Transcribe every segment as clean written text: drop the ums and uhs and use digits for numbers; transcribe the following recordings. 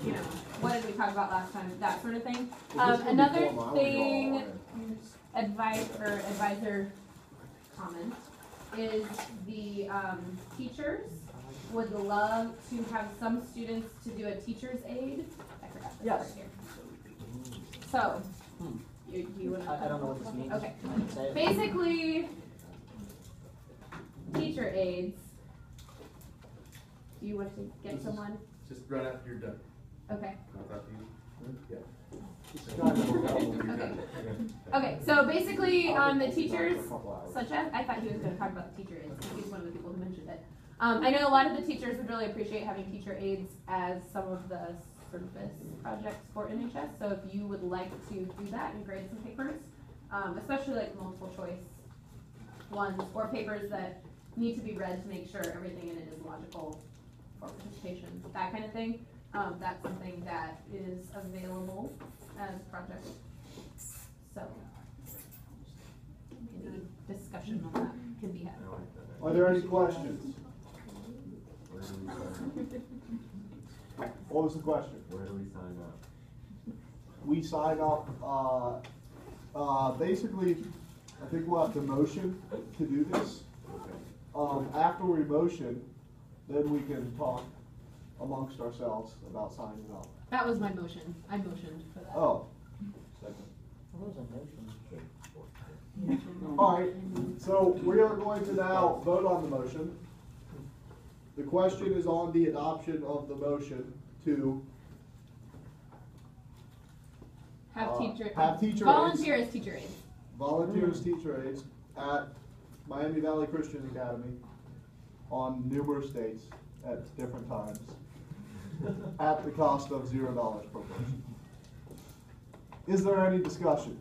you know, what did we talk about last time, that sort of thing. Another thing, advisor comment is the teachers would love to have some students to do a teacher's aid. I forgot this part here. So, you want to? I don't know what this means. Okay. Basically, teacher aides. Do you want to get someone? Just right after you're done. Okay. Yeah. Okay. Okay, so basically, the teachers, such as, I thought he was going to talk about the teacher aides, because he's one of the people who mentioned it. I know a lot of the teachers would really appreciate having teacher aides as some of the service projects for NHS, so if you would like to do that and grade some papers, especially like multiple choice ones, or papers that need to be read to make sure everything in it is logical for participation, that kind of thing. That's something that is available as projects. So, any discussion on that can be had. Are there any questions? What was the question? Where do we sign up? We sign up, basically, I think we'll have to motion to do this. After we motion, then we can talk amongst ourselves about signing up. That was my motion. I motioned for that. Oh. What was a motion? All right, so we are going to now vote on the motion. The question is on the adoption of the motion to Have teacher volunteer as teacher aides. Volunteer as teacher aides at Miami Valley Christian Academy on numerous dates at different times at the cost of $0 per person. Is there any discussion?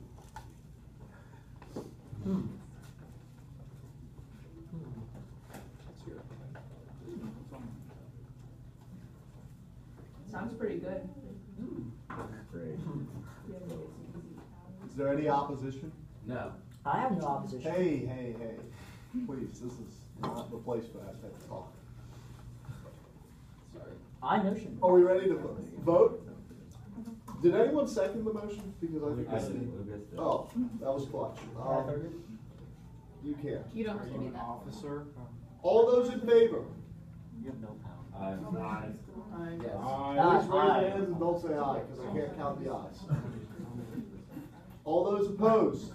Sounds pretty good. Great. Is there any opposition? No. I have no opposition. Hey. Please, this is not the place for that type of talk. Sorry. I motion. Are we ready to vote? Did anyone second the motion? Because I think I did. Oh, that was clutch. You can't. You don't have to do that. Officer? All those in favor? You have no power. Aye. Yes. Please raise your hands and don't say aye, because I can't count the ayes. All those opposed?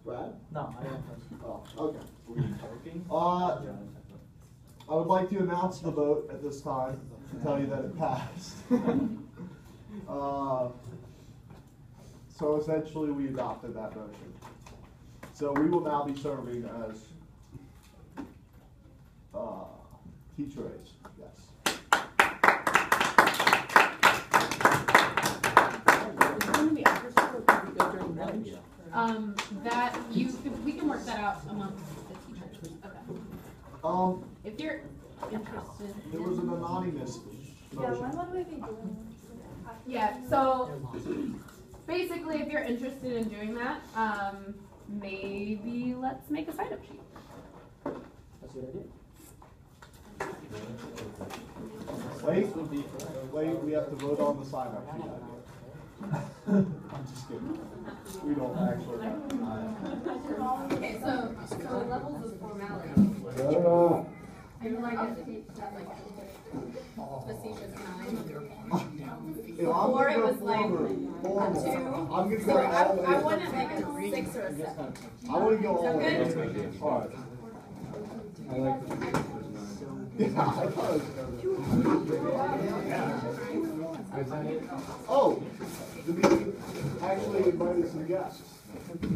Brad? No, I don't post. Oh, okay. I would like to announce the vote at this time to tell you that it passed. So essentially we adopted that motion. So we will now be serving as teacher aides, yes. That we can work that out amongst the teachers. Okay. If you're interested. There was an anonymous motion. When would we be doing this? Yeah, so basically if you're interested in doing that, maybe let's make a sign-up sheet. That's a good idea. Wait, we have to vote on the sign-up sheet. I'm just kidding. We don't actually have. Okay, so levels of formality. I feel like I have to teach that like facetious kind. Before it was like a 2. I'm gonna go So I all wanted like a 6 or a 7. I want to go all Is that in. All right. I like the yeah, I thought it was oh, the meeting actually invited some guests. We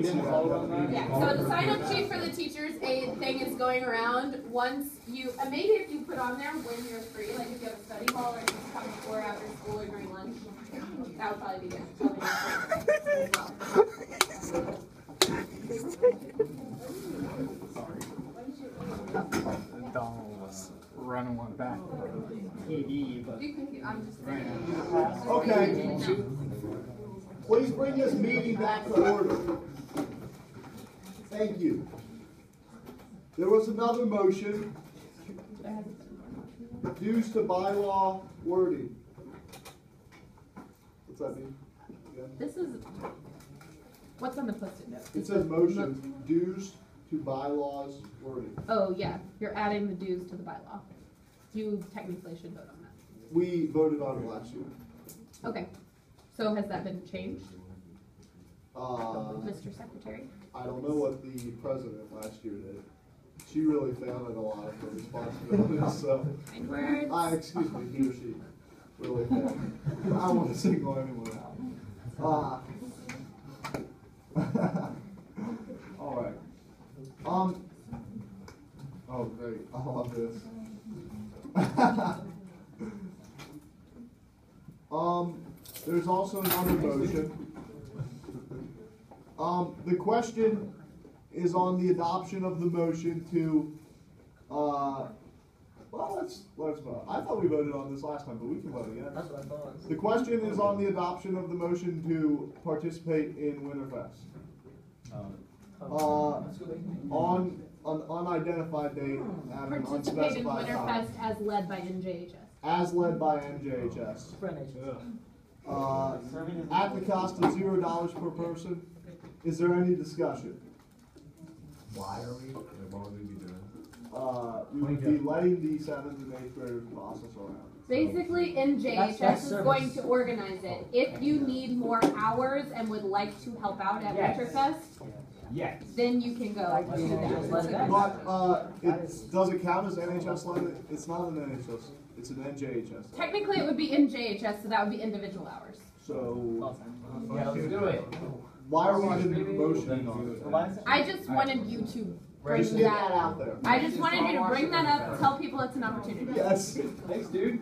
didn't vote on that? Yeah, so the sign-up sheet for the teacher's aid thing is going around. Once you, maybe if you put on there when you're free, like if you have a study hall or if you come before or after school or during lunch, that would probably be good. Donald was running one back for PD, but I'm just Okay. Please bring this meeting back to order. Thank you. There was another motion dues to bylaw wording. What's that mean? Yeah. This is, what's on the post-it note? It says motion, dues to bylaws wording. Oh, yeah, you're adding the dues to the bylaw. You technically should vote on that. We voted on it last year. Okay, so has that been changed, Uh, Mr. Secretary? I don't know what the president last year did. She really failed at a lot of her responsibilities, so. Kind words. Excuse me, he or she really failed. I don't want to single anyone out. All right. Oh, great. I love this. There's also another motion. The question is on the adoption of the motion to, well, let's vote. I thought we voted on this last time, but we can vote again. That's what I thought. The question is on the adoption of the motion to participate in Winterfest. On an unidentified date at an Participate in unspecified time. Winterfest as led by NJHS. As led by NJHS. At the cost of $0 per person. Is there any discussion? Why are we? What would we be doing? We would be letting the 7th and 8th graders process around. Basically, NJHS That's is service. going to organize it. If you need more hours and would like to help out at Yes. Winterfest, Yes. then you can go Like do the NHS led that. back. But does it count as NHS led? It's not an NHS. It's an NJHS. Technically, it would be NJHS, so that would be individual hours. So Yeah, let's do it. why are we even motioning on it? I just wanted you to bring Just get that that. out there. I just wanted you to bring that up, tell people it's an opportunity. Yes. Thanks, dude.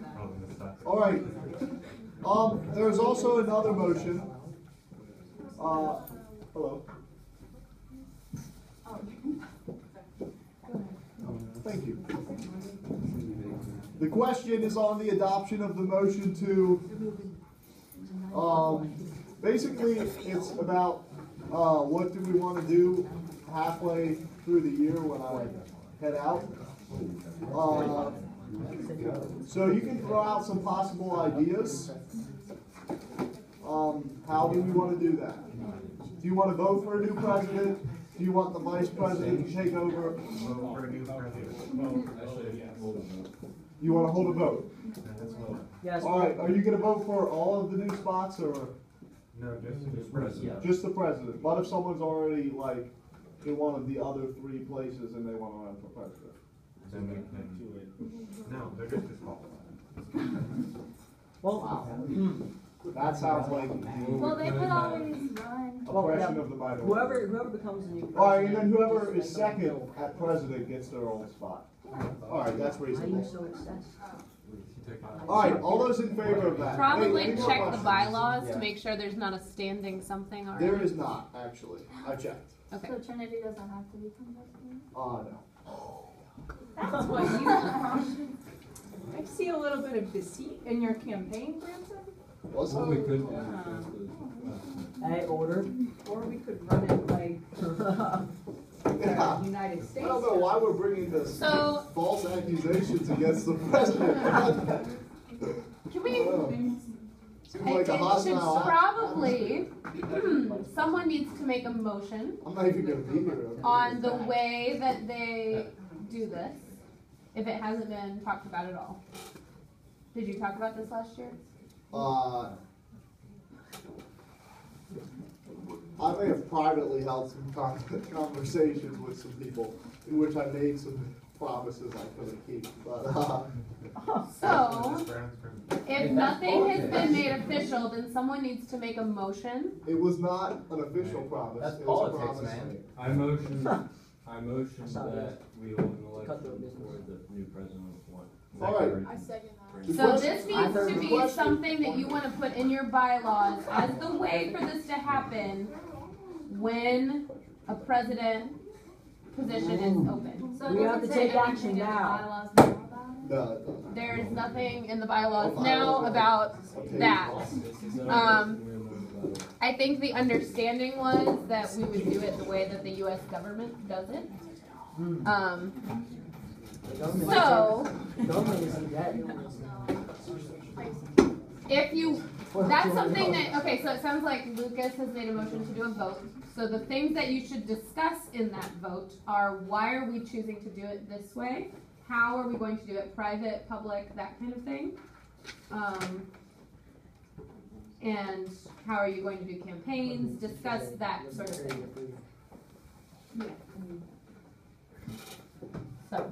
All right. There's also another motion. Hello. Thank you. The question is on the adoption of the motion to, basically it's about, what do we want to do halfway through the year when I head out. So you can throw out some possible ideas. How do we want to do that? Do you want to vote for a new president? Do you want the vice president to take over? You want to hold a vote? Yes. All right, are you going to vote for all of the new spots or No, just president. just the president? What if someone's already like in one of the other 3 places and they want to run for president? Then we can. No, they're just disqualified. Well, That sounds like Well, the they could always run. oppression of the minority. whoever becomes the new president. All right, and then whoever is second at president gets their own spot. All right, that's Why are you reasonable. so obsessed? All right, all those in favor of that? Hey, Probably any more check the questions? bylaws Yeah. to make sure there's not a standing something already. There is not, actually. I checked. Okay. So Trinity doesn't have to become president? No. That's what you. I see a little bit of deceit in your campaign, Branson. What's Well, we could. Hey, order. Or we could run it like Yeah. the United I States. don't know why we're bringing this So- false accusations against the president. Can we? Seems like a It should hostile act. probably, someone needs to make a motion I'm not even gonna be here. on the way that they do this, if it hasn't been talked about at all. Did you talk about this last year? I may have privately held some conversations with some people in which I made some promises I couldn't keep, but, So, if nothing has been made official, then someone needs to make a motion. it was not an official promise. That's It was a politics, promise man. made. I motion Not that we hold an Cut through election business. for the new president. All right. I second that. The So question- this needs to be question- something that you want to put in your bylaws as the way for this to happen when a president position is open. So We does have it to say take action anything in the now. bylaws now about it? No. There's nothing in the bylaws now about that. I think the understanding was that we would do it the way that the US government does it. So, Government is in debt. if you, that's something that, okay, so it sounds like Lucas has made a motion to do a vote. So the things that you should discuss in that vote are, why are we choosing to do it this way? How are we going to do it? Private, public, that kind of thing. And how are you going to do campaigns? Discuss that sort of thing. Yeah. So.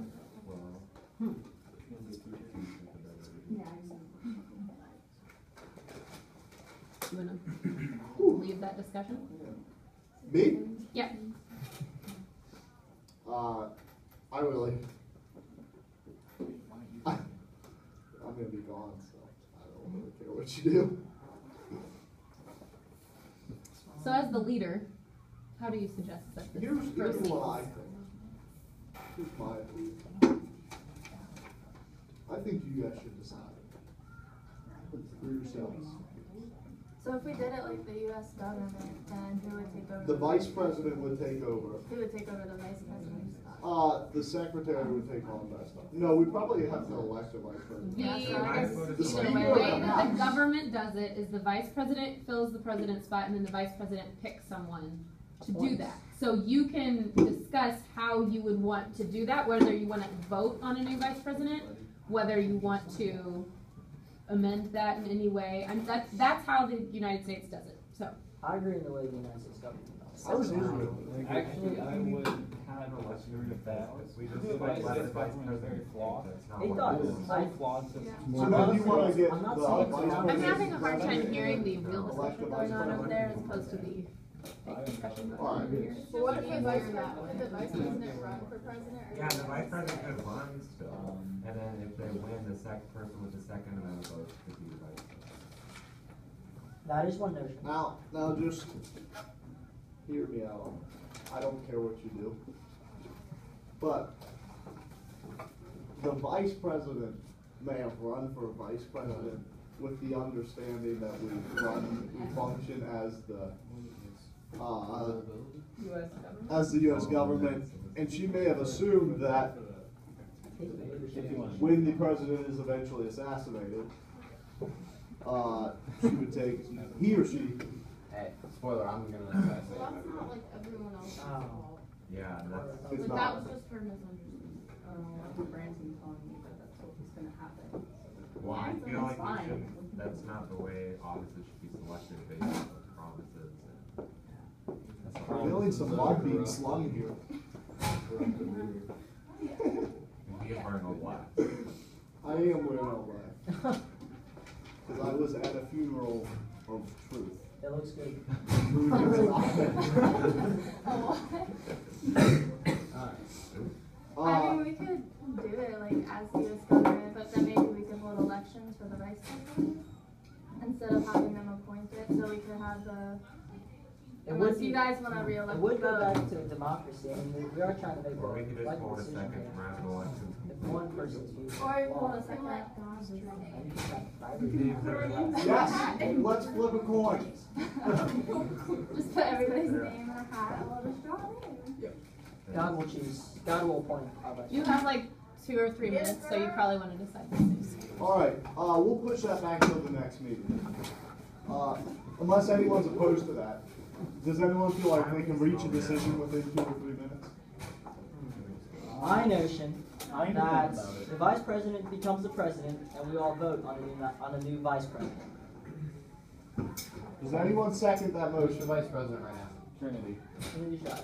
You wanna leave that discussion? Me? Yeah. I really. I'm gonna be gone, so I don't really care what you do. So as the leader, how do you suggest that this Here's proceeds? what I think. Here's my opinion. I think you guys should decide for yourselves. So if we did it like the US government, then who would take over? The vice president would take over. Who would take over the vice president's spot? The secretary would take on that stuff. No, we probably have to elect a vice president. The, so I guess The the speaker way of the that the House. government does it is the vice president fills the president's spot, and then the vice president picks someone to do that. So you can discuss how you would want to do that, whether you want to vote on a new vice president, whether you want to amend that in any way. And that's how the United States does it. So I agree in the way the United States government does. I was Israel. Actually, I would kind of agree with that. We just The vice let the vice president is very president flawed. That's not It what it does. is. It's a flawed system. So then you wanna get I'm not the saying vice it's not. I'm president? having a hard time hearing the real discussion going on over there as opposed to the fake discussion going on over here. Well, what if the vice president run for president? Or Yeah, the vice president could run still, and then if they win, the person with the second amount of votes could be the vice president. That is one notion. Now just hear me out. I don't care what you do. But the vice president may have run for vice president with the understanding that we function as the as the U.S. government, and she may have assumed that when the president is eventually assassinated, she would take, he or she. Hey, spoiler, I'm gonna Well, that's not like everyone else is Oh. involved. Yeah, and that's, It's Like, not. that was just for misunderstanding. Branson telling me that that's what's gonna happen. well, I Branson's feel like we fine. should, that's not the way offices should be selected based on promises and. that's not- Feeling some love being slung here. He is wearing all black. I am wearing all black. Because I was at a funeral of truth. It looks good. I mean, we could do it like as the US government, but then maybe we could hold elections for the vice president instead of having them appointed, so we could have the, It unless would you be- guys wanna It re-elect would go both. back to democracy. I mean, we are trying to make Or we could a just like hold a decision second here. round of elections. If one person's using Or law, hold a second. Yes, let's flip a coin. Just put everybody's name in a hat and we'll just draw it in. God will choose. God will appoint our vice You have like 2 or 3 minutes, so you probably want to decide these things. Alright, we'll push that back till the next meeting. Unless anyone's opposed to that. Does anyone feel like they can reach a decision within 2 or 3 minutes? My notion that the vice president becomes the president, and we all vote on a new vice president. Does anyone second that Who's the motion? vice president right now? Trinity. Trinity Shire.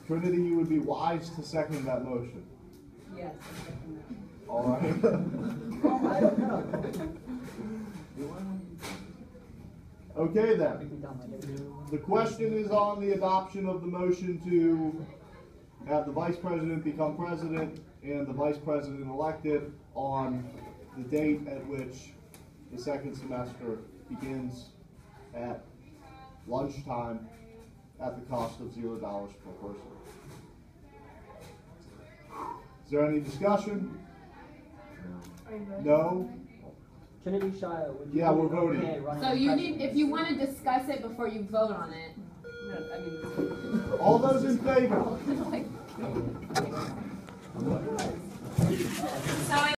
Trinity, you would be wise to second that motion. Yes. I second that. Alright. I don't know. Okay We then. can done like it. The question is on the adoption of the motion to have the vice president become president and the vice president elected on the date at which the second semester begins at lunchtime at the cost of $0 per person. Is there any discussion? Are you voting? No? Trinity Shire, would you Yeah, be we're voting. okay running So for you president? need, if you want to discuss it before you vote on it. No, I mean, All those in favor? Like, So